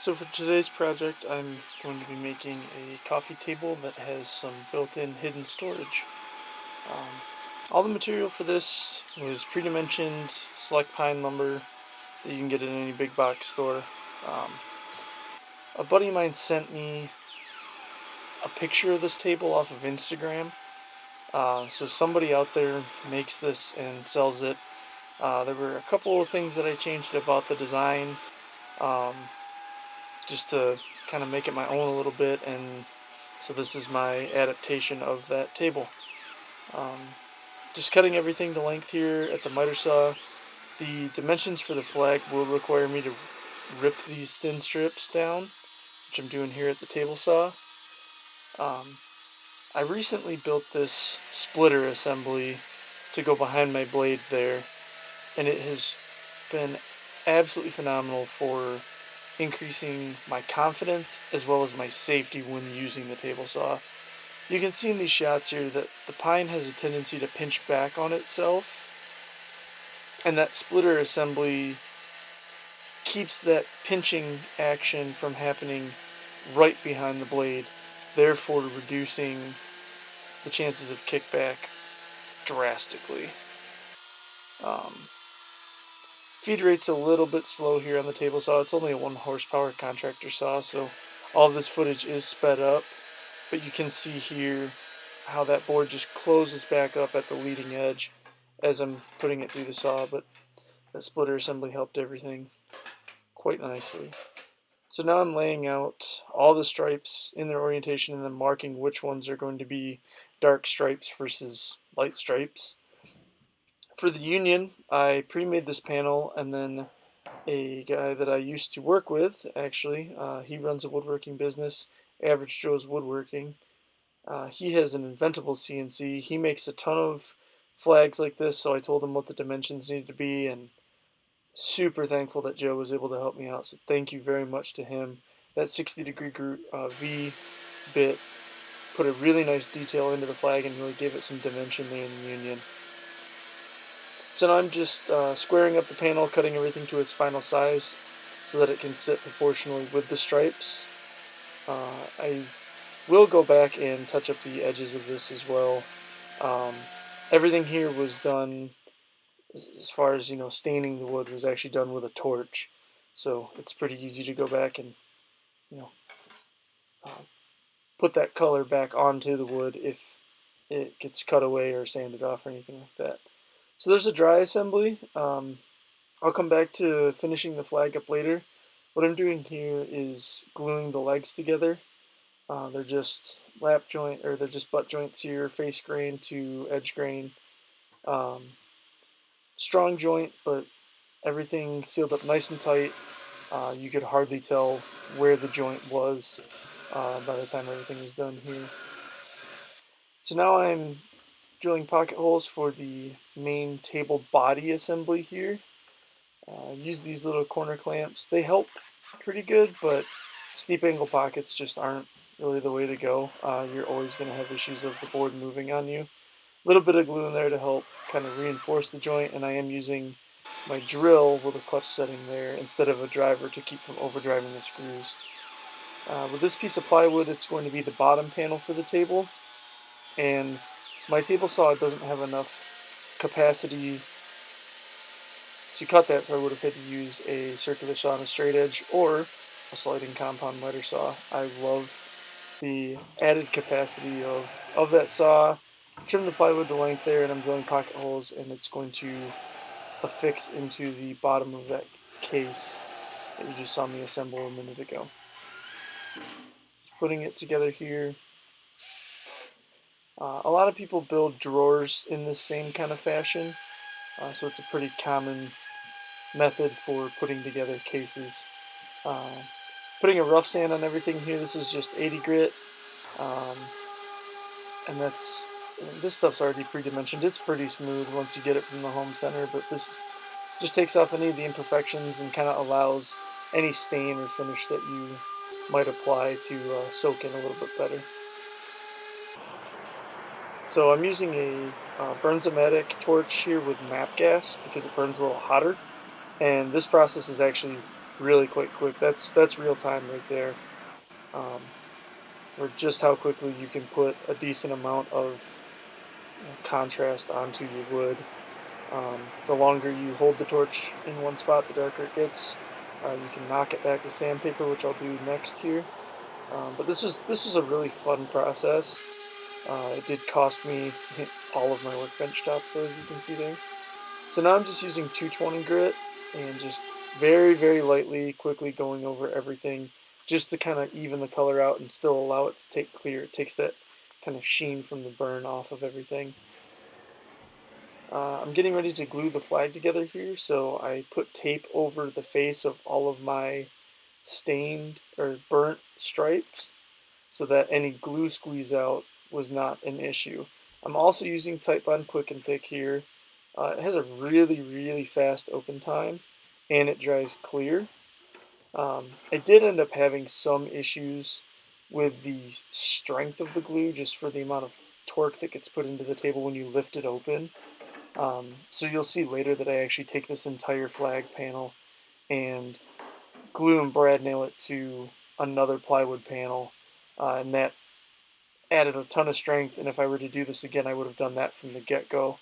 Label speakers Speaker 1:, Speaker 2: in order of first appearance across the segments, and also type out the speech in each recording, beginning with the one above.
Speaker 1: So for today's project, I'm going to be making a coffee table that has some built-in hidden storage. Um, all the material for this was pre-dimensioned select pine lumber that you can get in any big box store. Um, a buddy of mine sent me a picture of this table off of Instagram. So somebody out there makes this and sells it. There were a couple of things that I changed about the design. Um, just to kind of make it my own a little bit, and so this is my adaptation of that table. Um, just cutting everything to length here at the miter saw. The dimensions for the flag will require me to rip these thin strips down, which I'm doing here at the table saw. I recently built this splitter assembly to go behind my blade there, and it has been absolutely phenomenal for increasing my confidence as well as my safety when using the table saw. You can see in these shots here that the pine has a tendency to pinch back on itself, and that splitter assembly keeps that pinching action from happening right behind the blade, therefore reducing the chances of kickback drastically. Feed rate's a little bit slow here on the table saw. It's only a 1 horsepower contractor saw, so all of this footage is sped up. But you can see here how that board just closes back up at the leading edge as I'm putting it through the saw, but that splitter assembly helped everything quite nicely. So now I'm laying out all the stripes in their orientation and then marking which ones are going to be dark stripes versus light stripes. For the union, I pre-made this panel, and then a guy that I used to work with, actually, he runs a woodworking business, Average Joe's Woodworking. He has an Inventables CNC. He makes a ton of flags like this, so I told him what the dimensions needed to be, and super thankful that Joe was able to help me out, so thank you very much to him. That 60-degree V bit put a really nice detail into the flag and really gave it some dimension there in the union. So now I'm just squaring up the panel, cutting everything to its final size so that it can sit proportionally with the stripes. I will go back and touch up the edges of this as well. Everything here was done, as far as staining the wood, was actually done with a torch, so it's pretty easy to go back and uh, put that color back onto the wood if it gets cut away or sanded off or anything like that. So there's a dry assembly. I'll come back to finishing the flag up later. What I'm doing here is gluing the legs together. They're just lap joint, or they're just butt joints here, face grain to edge grain. Strong joint, but everything sealed up nice and tight. You could hardly tell where the joint was by the time everything was done here. So now I'm drilling pocket holes for the main table body assembly here. Use these little corner clamps. They help pretty good, but steep angle pockets just aren't really the way to go. You're always going to have issues of the board moving on you. A little bit of glue in there to help kind of reinforce the joint, and I am using my drill with a clutch setting there instead of a driver to keep from overdriving the screws. With this piece of plywood, it's going to be the bottom panel for the table, and my table saw doesn't have enough capacity to cut that, so I would have had to use a circular saw on a straight edge or a sliding compound miter saw. I love the added capacity of that saw. Trim the plywood to length there, and I'm drilling pocket holes, and it's going to affix into the bottom of that case that you just saw me assemble a minute ago. Just putting it together here. A lot of people build drawers in this same kind of fashion, so it's a pretty common method for putting together cases. Putting a rough sand on everything here. This is just 80 grit, and this stuff's already pre-dimensioned. It's pretty smooth once you get it from the home center, but this just takes off any of the imperfections and kind of allows any stain or finish that you might apply to soak in a little bit better. So I'm using a Bernzomatic torch here with MAP gas because it burns a little hotter, and this process is actually really quite quick. That's real time right there, for just how quickly you can put a decent amount of contrast onto your wood. The longer you hold the torch in one spot, the darker it gets. You can knock it back with sandpaper, which I'll do next here. But this was a really fun process. It did cost me all of my workbench tops, as you can see there. So now I'm just using 220 grit and just very, very lightly, quickly going over everything just to kind of even the color out and still allow it to take clear. It takes that kind of sheen from the burn off of everything. I'm getting ready to glue the flag together here, so I put tape over the face of all of my stained or burnt stripes so that any glue squeeze out was not an issue. I'm also using Titebond Quick and Thick here. It has a really, really fast open time, and it dries clear. I did end up having some issues with the strength of the glue, just for the amount of torque that gets put into the table when you lift it open. So you'll see later that I actually take this entire flag panel and glue and brad nail it to another plywood panel, and that added a ton of strength, and if I were to do this again, I would have done that from the get-go.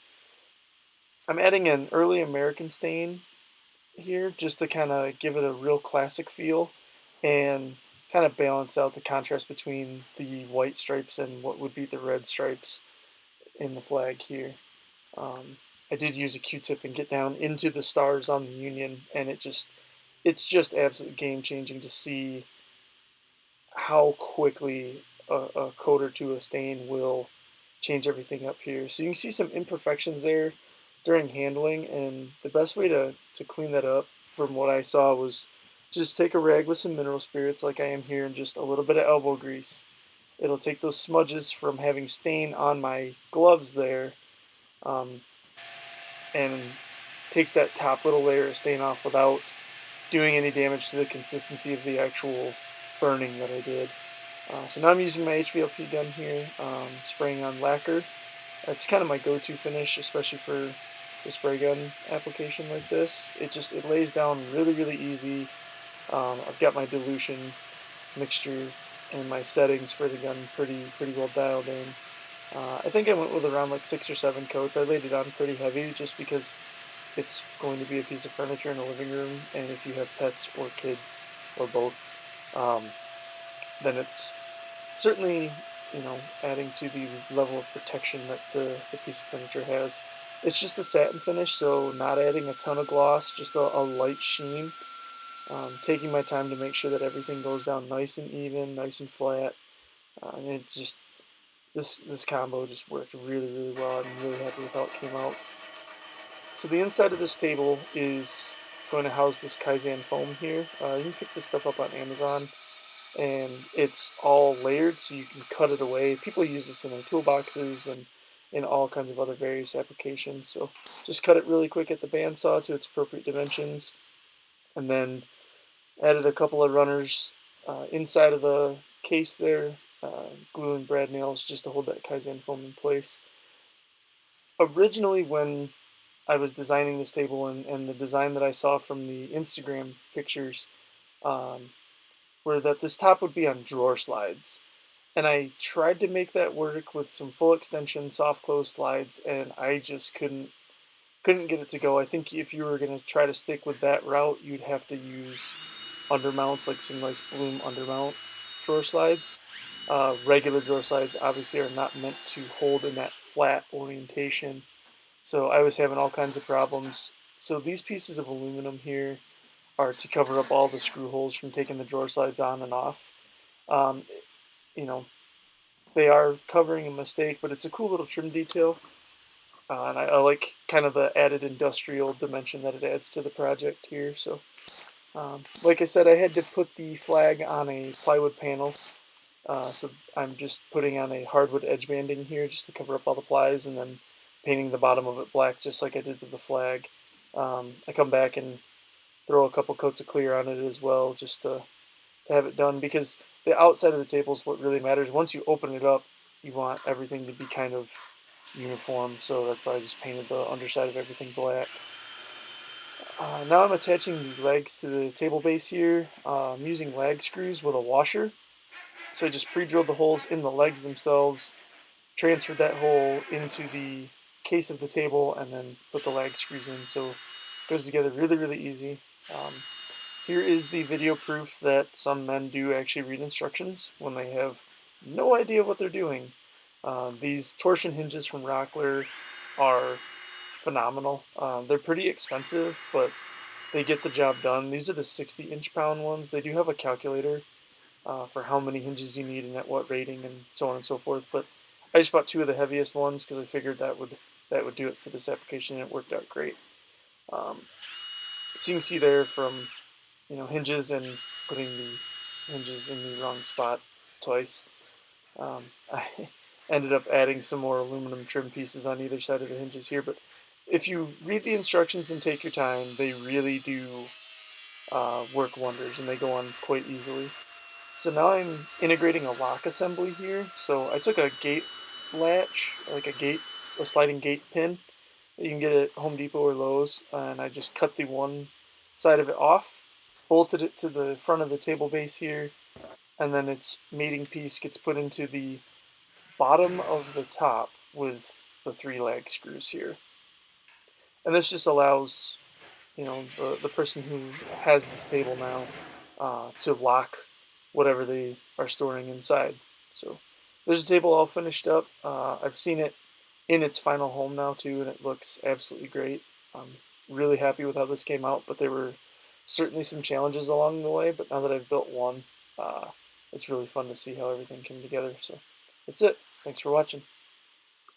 Speaker 1: I'm adding an early American stain here just to kind of give it a real classic feel and kind of balance out the contrast between the white stripes and what would be the red stripes in the flag here. I did use a Q-tip and get down into the stars on the Union, and it's just absolutely game-changing to see how quickly a coat or two of stain will change everything up here. So you can see some imperfections there during handling, and the best way to clean that up from what I saw was just take a rag with some mineral spirits like I am here and just a little bit of elbow grease. It'll take those smudges from having stain on my gloves there, um, and takes that top little layer of stain off without doing any damage to the consistency of the actual burning that I did. So now I'm using my HVLP gun here, spraying on lacquer. That's kind of my go-to finish, especially for the spray gun application like this. It lays down really, really easy. I've got my dilution mixture and my settings for the gun pretty well dialed in. I think I went with around like 6 or 7 coats. I laid it on pretty heavy just because it's going to be a piece of furniture in a living room, and if you have pets or kids or both, then it's certainly, adding to the level of protection that the piece of furniture has. It's just a satin finish, so not adding a ton of gloss, just a light sheen. Taking my time to make sure that everything goes down nice and even, nice and flat. And it just, this combo just worked really, really well. I'm really happy with how it came out. So the inside of this table is going to house this Kaizen foam here. You can pick this stuff up on Amazon, and it's all layered so you can cut it away. People use this in their toolboxes and in all kinds of other various applications. So just cut it really quick at the bandsaw to its appropriate dimensions, and then added a couple of runners inside of the case there, glue and brad nails just to hold that Kaizen foam in place. Originally, when I was designing this table, and the design that I saw from the Instagram pictures, um, were that this top would be on drawer slides. And I tried to make that work with some full extension soft close slides, and I just couldn't get it to go. I think if you were going to try to stick with that route, you'd have to use undermounts, like some nice Bloom undermount drawer slides. Regular drawer slides obviously are not meant to hold in that flat orientation, so I was having all kinds of problems. So these pieces of aluminum here are to cover up all the screw holes from taking the drawer slides on and off. Um, you know, they are covering a mistake, but it's a cool little trim detail. And I like kind of the added industrial dimension that it adds to the project here. So, like I said, I had to put the flag on a plywood panel. So I'm just putting on a hardwood edge banding here just to cover up all the plies, and then painting the bottom of it black just like I did with the flag. I come back and throw a couple coats of clear on it as well, just to have it done, because the outside of the table is what really matters. Once you open it up, you want everything to be kind of uniform, so that's why I just painted the underside of everything black. Now I'm attaching the legs to the table base here. I'm using lag screws with a washer. So I just pre-drilled the holes in the legs themselves, transferred that hole into the case of the table, and then put the lag screws in. So it goes together really, really easy. Um, Here is the video proof that some men do actually read instructions when they have no idea what they're doing. These torsion hinges from Rockler are phenomenal. They're pretty expensive, but they get the job done. These are the 60-inch pound ones. They do have a calculator for how many hinges you need and at what rating and so on and so forth. But I just bought two of the heaviest ones because I figured that would do it for this application, and it worked out great. Um, so you can see there from hinges and putting the hinges in the wrong spot twice. I ended up adding some more aluminum trim pieces on either side of the hinges here, but if you read the instructions and take your time, they really do work wonders, and they go on quite easily. So now I'm integrating a lock assembly here. So I took a gate latch, like a sliding gate pin that you can get at Home Depot or Lowe's, and I just cut the one side of it off, bolted it to the front of the table base here, and then its mating piece gets put into the bottom of the top with the three lag screws here. And this just allows the person who has this table now to lock whatever they are storing inside. So there's a table all finished up. I've seen it in its final home now too, and it looks absolutely great. I'm really happy with how this came out, but there were certainly some challenges along the way. But now that I've built one, it's really fun to see how everything came together. So that's it. Thanks for watching.